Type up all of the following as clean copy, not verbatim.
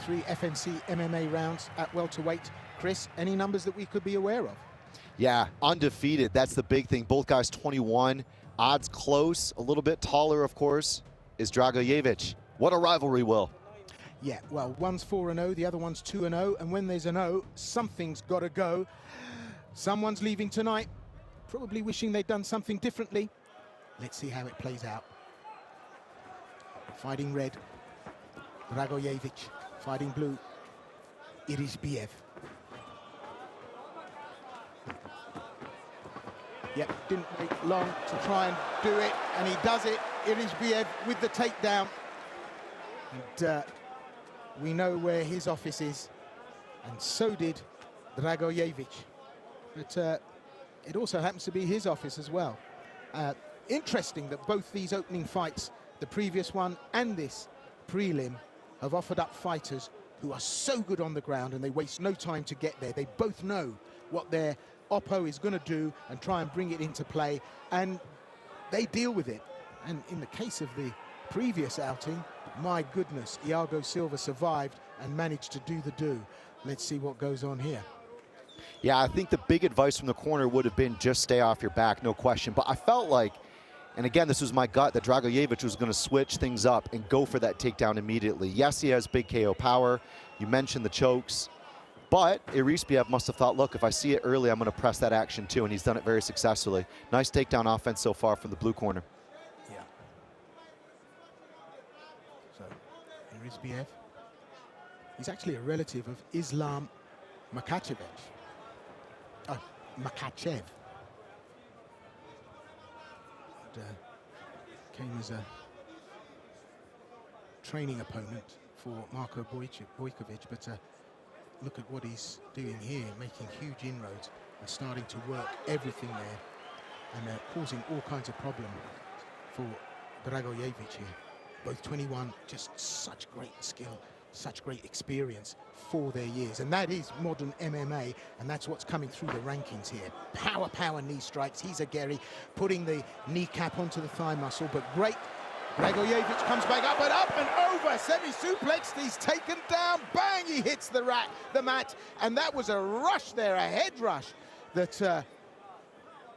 3 FNC MMA rounds at welterweight. Chris, any numbers that we could be aware of? Yeah, undefeated. That's the big thing. Both guys 21. Odds close. A little bit taller, of course, is DRAGOJEVIC. What a rivalry, Will. Yeah, well, one's 4-0, the other one's 2-0, and when there's an 0, something's got to go. Someone's leaving tonight, probably wishing they'd done something differently. Let's see how it plays out. Fighting red, DRAGOJEVIC. Fighting blue, Irisbiev. Yep, didn't wait long to try and do it, and he does it. Irisbiev with the takedown. And we know where his office is, and so did DRAGOJEVIC. But it also happens to be his office as well. Interesting that both these opening fights, the previous one and this prelim, have offered up fighters who are so good on the ground and they waste no time to get there. They both know what their oppo is going to do and try and bring it into play, and they deal with it. And in the case of the previous outing, my goodness, Iago Silva survived and managed to do the do. Let's see what goes on here. Yeah, I think the big advice from the corner would have been just stay off your back, no question. But I felt like, and again, this was my gut, that DRAGOJEVIC was going to switch things up and go for that takedown immediately. Yes, he has big KO power. You mentioned the chokes. But Irisbiev must have thought, look, if I see it early, I'm going to press that action too, and he's done it very successfully. Nice takedown offense so far from the blue corner. Yeah. So, Irisbiev, he's actually a relative of Islam Makhachev. Makhachev. Came as a training opponent for Marko Bojkovic, but look at what he's doing here, making huge inroads and starting to work everything there, and causing all kinds of problems for DRAGOJEVIC here. Both 21, just such great skill, such great experience for their years, and that is modern MMA, and that's what's coming through the rankings here. Power knee strikes. He's a Gary, putting the kneecap onto the thigh muscle, but great. DRAGOJEVIC comes back up and over, semi-suplexed. He's taken down. Bang! He hits the mat, and that was a rush there, a head rush that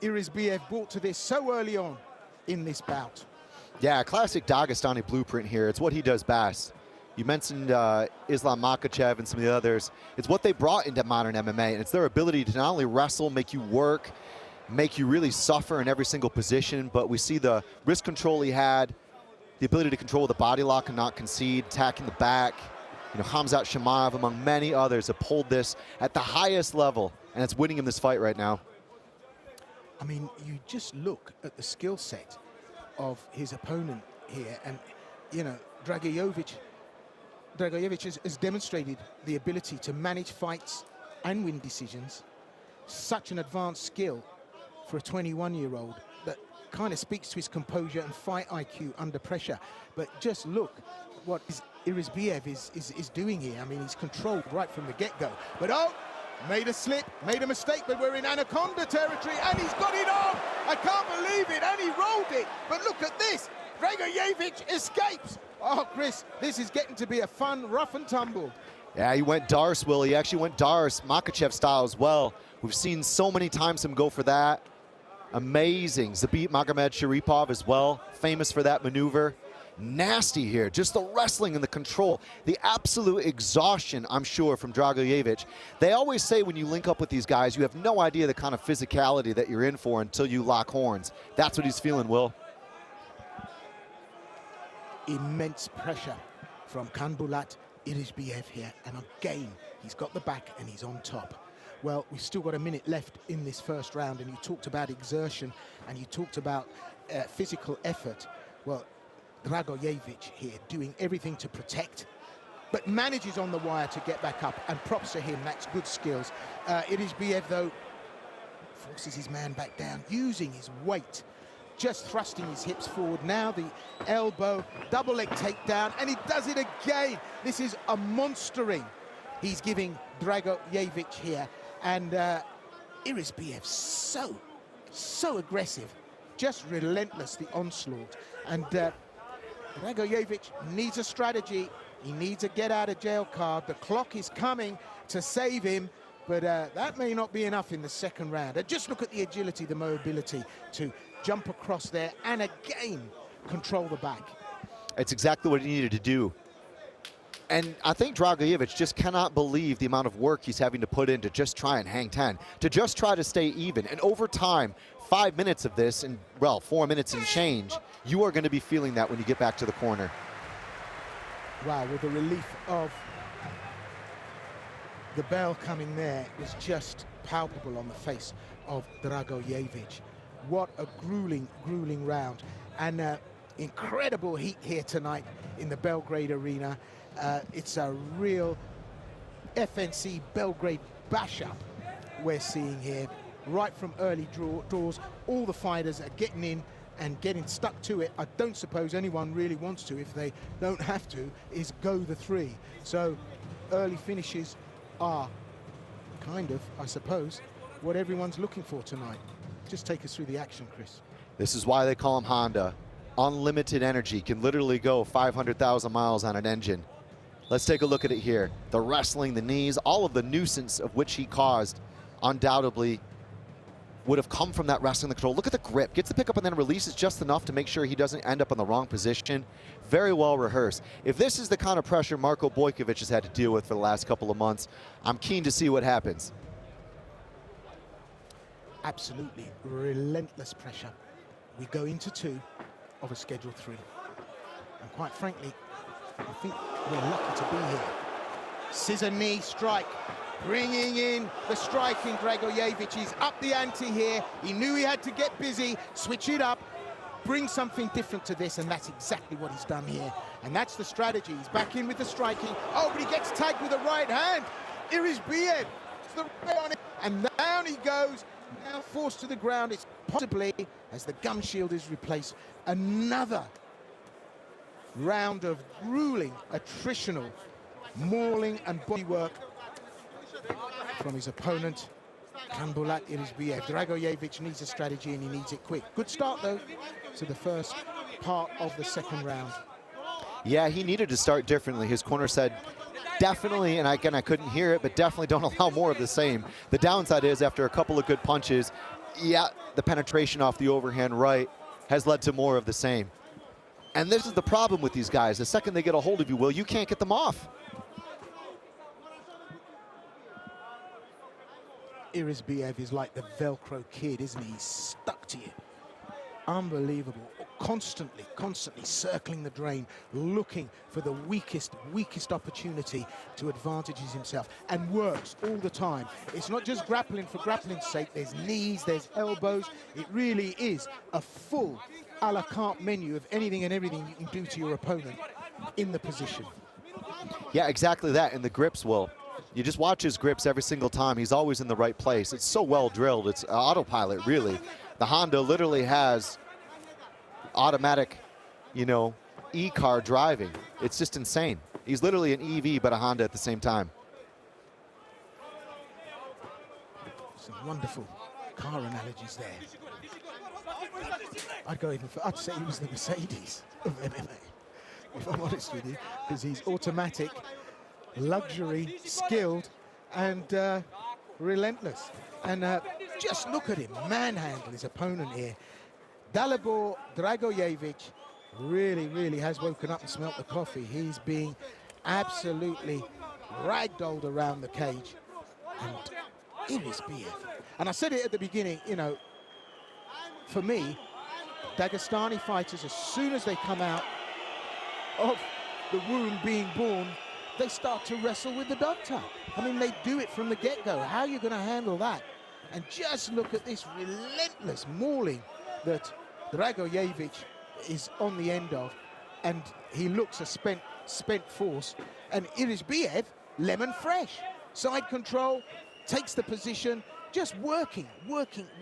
Irisbiev brought to this so early on in this bout. Yeah, classic Dagestani blueprint here. It's what he does best. You mentioned Islam Makhachev and some of the others. It's what they brought into modern MMA, and it's their ability to not only wrestle, make you work, make you really suffer in every single position, but we see the wrist control he had, the ability to control the body lock and not concede, attacking the back. You know, Khamzat Chimaev, among many others, have pulled this at the highest level, and it's winning him this fight right now. I mean, you just look at the skill set of his opponent here, and, you know, DRAGOJEVIC has demonstrated the ability to manage fights and win decisions. Such an advanced skill for a 21-year-old that kind of speaks to his composure and fight IQ under pressure. But just look what Irisbiev is doing here. I mean, he's controlled right from the get-go. But oh, made a slip, made a mistake, but we're in Anaconda territory, and he's got it on. I can't believe it, and he rolled it. But look at this. DRAGOJEVIC escapes. Oh, Chris, this is getting to be a fun rough and tumble. Yeah, he went Dars, Will. He actually went Dars, Makhachev style as well. We've seen so many times him go for that. Amazing. Zabit Magomedsharipov as well, famous for that maneuver. Nasty here, just the wrestling and the control, the absolute exhaustion, I'm sure, from DRAGOJEVIC. They always say when you link up with these guys, you have no idea the kind of physicality that you're in for until you lock horns. That's what he's feeling, Will. Immense pressure from Kanbulat Irisbiev here, and again he's got the back and he's on top. Well, we've still got a minute left in this first round, and you talked about exertion and you talked about physical effort. Well, DRAGOJEVIC here doing everything to protect, but manages on the wire to get back up, and props to him. That's good skills. Irisbiev, though, forces his man back down, using his weight, just thrusting his hips forward. Now the elbow, double leg takedown, and he does it again. This is a monstering he's giving DRAGOJEVIC here, and Irisbiev so aggressive, just relentless, the onslaught. And DRAGOJEVIC needs a strategy. He needs a get-out-of-jail card. The clock is coming to save him, but that may not be enough in the second round. Just look at the agility, the mobility to jump across there and again control the back. It's exactly what he needed to do. And I think Dragojevic just cannot believe the amount of work he's having to put in to just try and hang 10, to just try to stay even. And over time, 5 minutes of this, and well, 4 minutes and change, you are going to be feeling that when you get back to the corner. Wow, with the relief of the bell coming there was just palpable on the face of Dragojevic. What a grueling, grueling round. And incredible heat here tonight in the Belgrade Arena. It's a real FNC Belgrade bash-up we're seeing here. Right from early draws, all the fighters are getting in and getting stuck to it. I don't suppose anyone really wants to, if they don't have to, is go the three. So early finishes are kind of, I suppose, what everyone's looking for tonight. Just take us through the action, Chris. This is why they call him Honda. Unlimited energy, can literally go 500,000 miles on an engine. Let's take a look at it here. The wrestling, the knees, all of the nuisance of which he caused undoubtedly would have come from that wrestling, the control. Look at the grip, gets the pickup and then releases just enough to make sure he doesn't end up in the wrong position. Very well rehearsed. If this is the kind of pressure Marko Bojkovic has had to deal with for the last couple of months, I'm keen to see what happens. Absolutely relentless pressure. We go into 2 of a Schedule 3. And quite frankly, I think we're lucky to be here. Scissor knee strike, bringing in the striking. Dragojevic is up the ante here. He knew he had to get busy, switch it up, bring something different to this, and that's exactly what he's done here. And that's the strategy. He's back in with the striking. Oh, but he gets tagged with the right hand. Irisbiev, the right on it, and down he goes. Now forced to the ground. It's possibly, as the gum shield is replaced, another round of grueling, attritional, mauling and bodywork from his opponent, Kanbulat Irisbiev. Dragojevic needs a strategy and he needs it quick. Good start, though, to the first part of the second round. Yeah, he needed to start differently. His corner said, definitely, and again, I couldn't hear it, but definitely don't allow more of the same. The downside is, after a couple of good punches, yeah, the penetration off the overhand right has led to more of the same. And this is the problem with these guys. The second they get a hold of you, Will, you can't get them off. Irisbiev is like the Velcro kid, isn't he? He's stuck to you. Unbelievable. Constantly circling the drain, looking for the weakest opportunity to advantages himself, and works all the time. It's not just grappling for grappling's sake. There's knees, there's elbows. It really is a full a la carte menu of anything and everything you can do to your opponent in the position. Yeah, exactly that. And the grips, Will. You just watch his grips every single time. He's always in the right place. It's so well drilled. It's autopilot, really. The Honda literally has automatic, you know, e-car driving. It's just insane. He's literally an EV, but a Honda at the same time. Some wonderful car analogies there. I'd say he was the Mercedes of MMA, if I'm honest with you, because he's automatic, luxury, skilled, and relentless. And just look at him manhandle his opponent here. Dalibor Dragojevic really has woken up and smelt the coffee. He's being absolutely ragdolled around the cage. And Irisbiev. And I said it at the beginning, you know, for me, Dagestani fighters, as soon as they come out of the womb being born, they start to wrestle with the doctor. I mean, they do it from the get-go. How are you going to handle that? And just look at this relentless mauling that Dragojevic is on the end of, and he looks a spent force. And Irisbiev, lemon fresh. Side control, takes the position, just working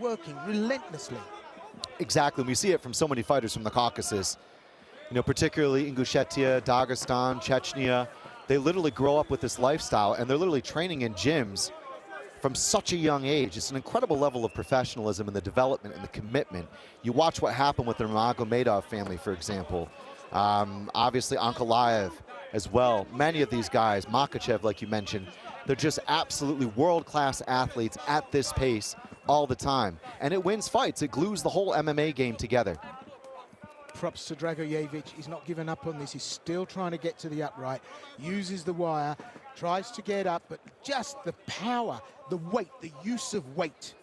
relentlessly. Exactly. We see it from so many fighters from the Caucasus. You know, particularly Ingushetia, Dagestan, Chechnya. They literally grow up with this lifestyle, and they're literally training in gyms from such a young age. It's an incredible level of professionalism and the development and the commitment. You watch what happened with the Nurmagomedov family, for example. Obviously, Ankalaev, as well. Many of these guys, Makhachev, like you mentioned, they're just absolutely world-class athletes at this pace all the time. And it wins fights. It glues the whole MMA game together. Props to Dragojevic. He's not given up on this. He's still trying to get to the upright. Uses the wire, tries to get up, but just the power, the weight, the use of weight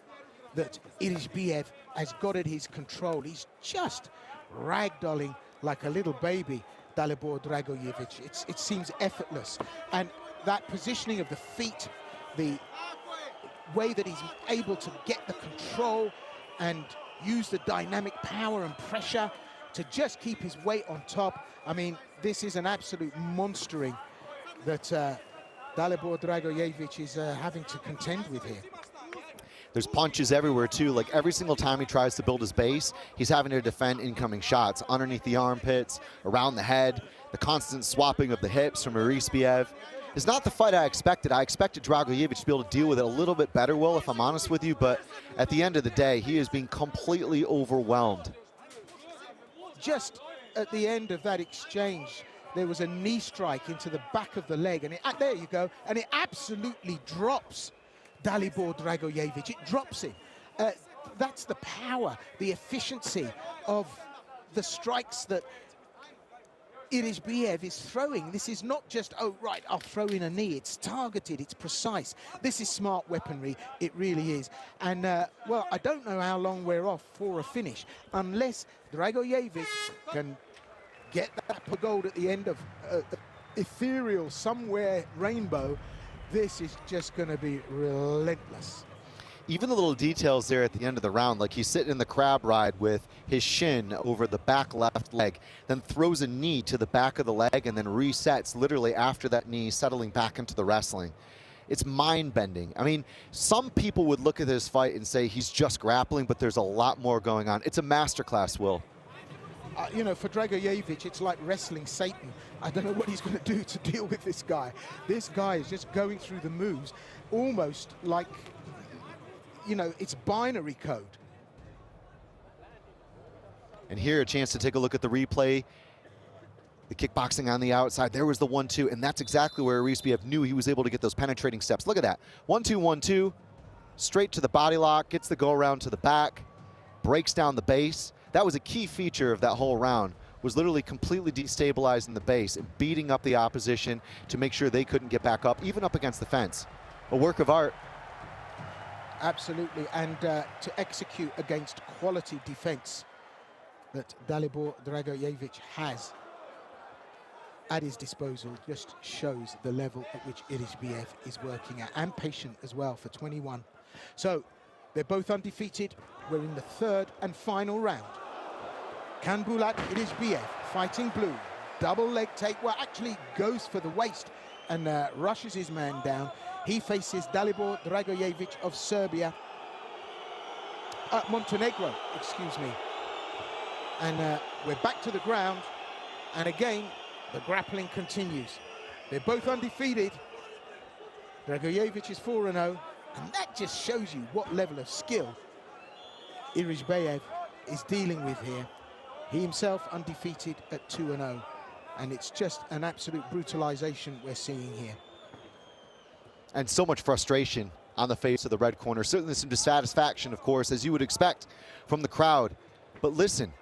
that Irisbiev has got at his control. He's just ragdolling like a little baby, Dalibor Dragojevic. It seems effortless. And that positioning of the feet, the way that he's able to get the control and use the dynamic power and pressure to just keep his weight on top. I mean, this is an absolute monstering that Dalibor Dragojevic is having to contend with here. There's punches everywhere, too. Like, every single time he tries to build his base, he's having to defend incoming shots underneath the armpits, around the head, the constant swapping of the hips from Irisbiev. It's not the fight I expected. I expected Dragojevic to be able to deal with it a little bit better, Will, if I'm honest with you, but at the end of the day, he is being completely overwhelmed. Just at the end of that exchange, there was a knee strike into the back of the leg, and there you go, and it absolutely drops Dalibor Dragojevic. It drops him. That's the power, the efficiency of the strikes that Irisbiev is throwing. This is not just, oh, right, I'll throw in a knee. It's targeted, it's precise. This is smart weaponry, it really is. And, well, I don't know how long we're off for a finish, unless Dragojevic can get that gold at the end of the ethereal somewhere rainbow. This is just going to be relentless. Even the little details there at the end of the round, like he's sitting in the crab ride with his shin over the back left leg, then throws a knee to the back of the leg and then resets literally after that knee, settling back into the wrestling. It's mind-bending. I mean, some people would look at this fight and say he's just grappling, but there's a lot more going on. It's a masterclass, Will. You know, for Dragojevic, it's like wrestling Satan. I don't know what he's going to do to deal with this guy. This guy is just going through the moves almost like, you know, it's binary code. And here, a chance to take a look at the replay. The kickboxing on the outside. There was the 1-2, and that's exactly where Irisbiev knew he was able to get those penetrating steps. Look at that. 1-2, 1-2. Straight to the body lock, gets the go around to the back, breaks down the base. That was a key feature of that whole round, was literally completely destabilizing the base and beating up the opposition to make sure they couldn't get back up, even up against the fence. A work of art. Absolutely, and to execute against quality defense that Dalibor Dragojevic has at his disposal just shows the level at which Irisbiev is working at, and patient as well for 21. So they're both undefeated. We're in the third and final round. Canbulat Irisbiev fighting blue. Double leg take, well, actually goes for the waist and rushes his man down. He faces Dalibor Dragojevic of Serbia. Montenegro, excuse me. And we're back to the ground. And again, the grappling continues. They're both undefeated. Dragojevic is 4-0. And that just shows you what level of skill Irisbiev is dealing with here. He himself undefeated at 2-0. And it's just an absolute brutalization we're seeing here. And so much frustration on the face of the red corner. Certainly some dissatisfaction, of course, as you would expect from the crowd. But listen,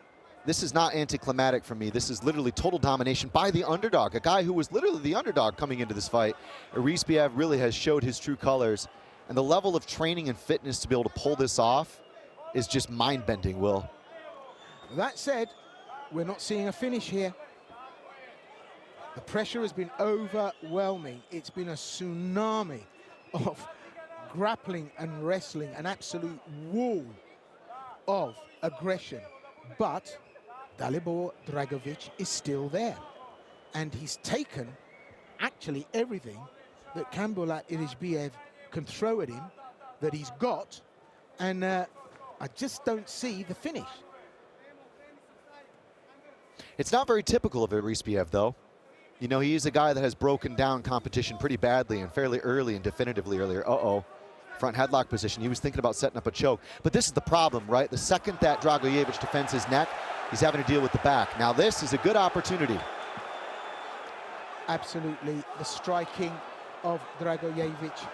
this is not anticlimactic for me. This is literally total domination by the underdog, a guy who was literally the underdog coming into this fight. Irisbiev really has showed his true colors. And the level of training and fitness to be able to pull this off is just mind-bending, Will. That said, we're not seeing a finish here. The pressure has been overwhelming. It's been a tsunami of grappling and wrestling, an absolute wall of aggression. But Dalibor Dragojevic is still there. And he's taken actually everything that Canbulat Irisbiev can throw at him, that he's got, and I just don't see the finish. It's not very typical of Irisbiev, though. You know, he is a guy that has broken down competition pretty badly and fairly early and definitively earlier. Front headlock position. He was thinking about setting up a choke. But this is the problem, right? The second that Dragojevic defends his neck, he's having to deal with the back. Now this is a good opportunity. Absolutely. The striking of Dragojevic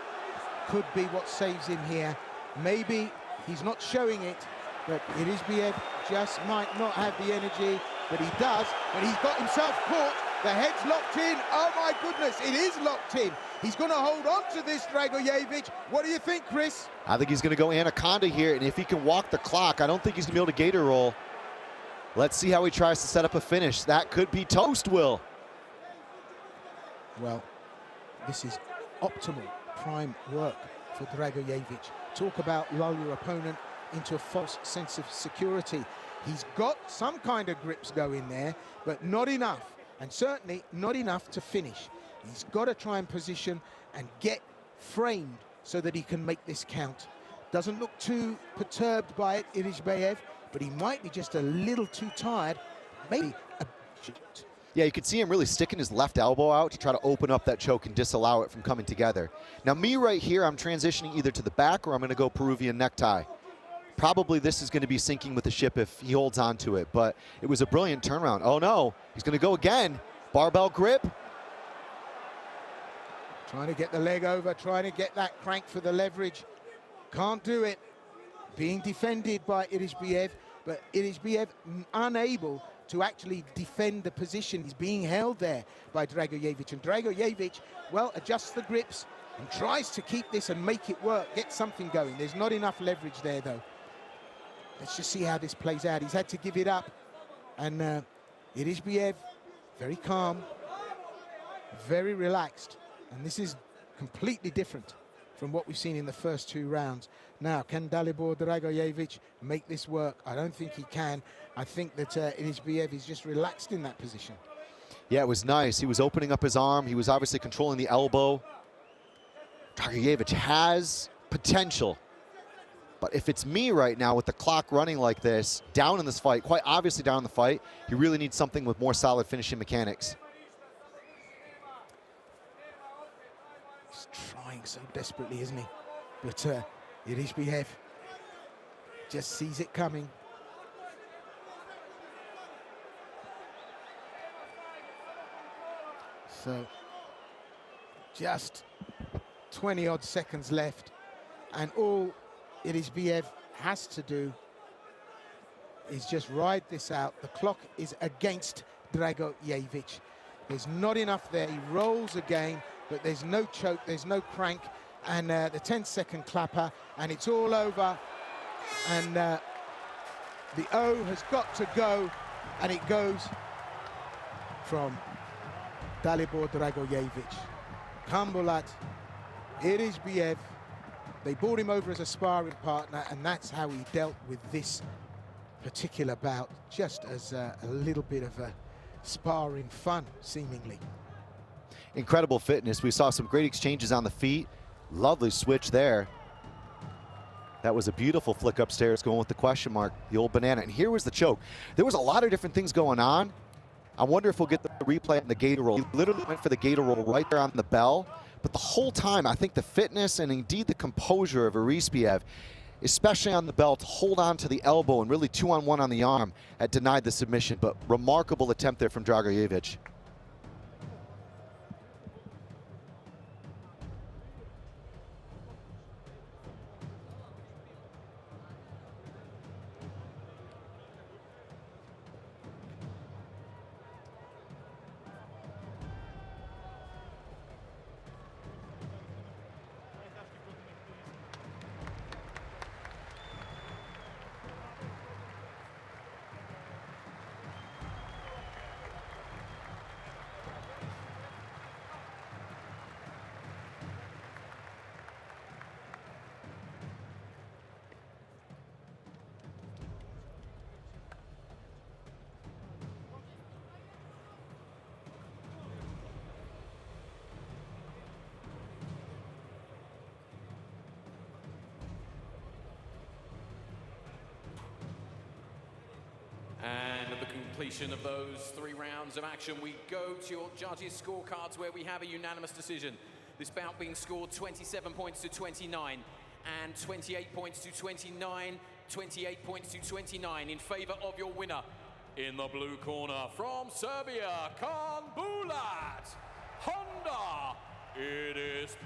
could be what saves him here. Maybe he's not showing it, but Irizbiev just might not have the energy, but he does, and he's got himself caught. The head's locked in. Oh my goodness, it is locked in. He's going to hold on to this, Dragojevic. What do you think, Chris? I think he's going to go anaconda here, and if he can walk the clock, I don't think he's going to be able to gator roll. Let's see how he tries to set up a finish. That could be toast, Will. Well, this is optimal prime work for Dragojevic. Talk about lull your opponent into a false sense of security. He's got some kind of grips going there, but not enough, and certainly not enough to finish. He's got to try and position and get framed so that he can make this count. Doesn't look too perturbed by it, Irizbiev, but he might be just a little too tired, maybe a bit. Yeah, you could see him really sticking his left elbow out to try to open up that choke and disallow it from coming together. Now me right here, I'm transitioning either to the back or I'm going to go Peruvian necktie. Probably this is going to be sinking with the ship if he holds on to it, but it was a brilliant turnaround. Oh no, he's going to go again. Barbell grip. Trying to get the leg over, trying to get that crank for the leverage. Can't do it. Being defended by Irizbiev, but Irizbiev unable to actually defend the position. He's being held there by Dragojevic, and Dragojevic, well, adjusts the grips and tries to keep this and make it work, get something going. There's not enough leverage there, though. Let's just see how this plays out. He's had to give it up, and Irizbiev, very calm, very relaxed, and this is completely different from what we've seen in the first two rounds. Now, can Dalibor Dragojevic make this work? I don't think he can. I think that Irizbiev is just relaxed in that position. Yeah, it was nice. He was opening up his arm. He was obviously controlling the elbow. Dragojevic has potential. But if it's me right now with the clock running like this, down in this fight, quite obviously down in the fight, he really needs something with more solid finishing mechanics. He's trying so desperately, isn't he? But Irizbiev just sees it coming. So just 20-odd seconds left, and all Irizbiev has to do is just ride this out. The clock is against Dragojevic. There's not enough there. He rolls again, but there's no choke, there's no crank, and the 10-second clapper, and it's all over. And the O has got to go, and it goes from Dalibor Dragojevic. Kambulat, Irizbiev, they brought him over as a sparring partner, and that's how he dealt with this particular bout, just as a little bit of a sparring fun, seemingly. Incredible fitness. We saw some great exchanges on the feet. Lovely switch there. That was a beautiful flick upstairs going with the question mark, the old banana. And here was the choke. There was a lot of different things going on. I wonder if we'll get the replay on the gator roll. He literally went for the gator roll right there on the bell. But the whole time, I think the fitness and indeed the composure of Irizbiev, especially on the bell, to hold on to the elbow and really 2-on-1 on the arm, had denied the submission. But remarkable attempt there from Dragojevic. And at the completion of those 3 rounds of action, we go to your judges' scorecards where we have a unanimous decision. This bout being scored 27 points to 29 and 28 points to 29, 28 points to 29 in favor of your winner. In the blue corner from Serbia, Kambulat. rounder, it is